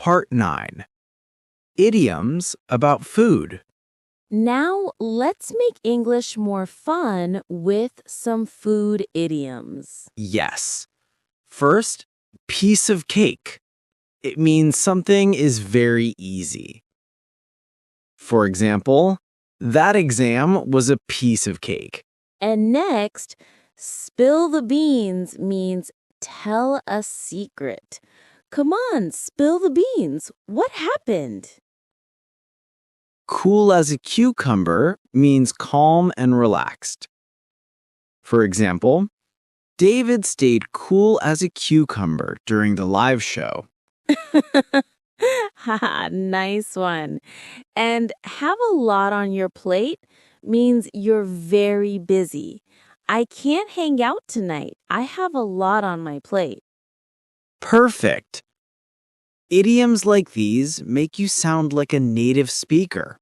Part 9. Idioms about food. Now, let's make English more fun with some food idioms. Yes. First, piece of cake. It means something is very easy. For example, that exam was a piece of cake. And next, spill the beans means tell a secret. Come on, spill the beans. What happened? Cool as a cucumber means calm and relaxed. For example, David stayed cool as a cucumber during the live show. Haha, nice one. And have a lot on your plate means you're very busy. I can't hang out tonight. I have a lot on my plate. Perfect. Idioms like these make you sound like a native speaker.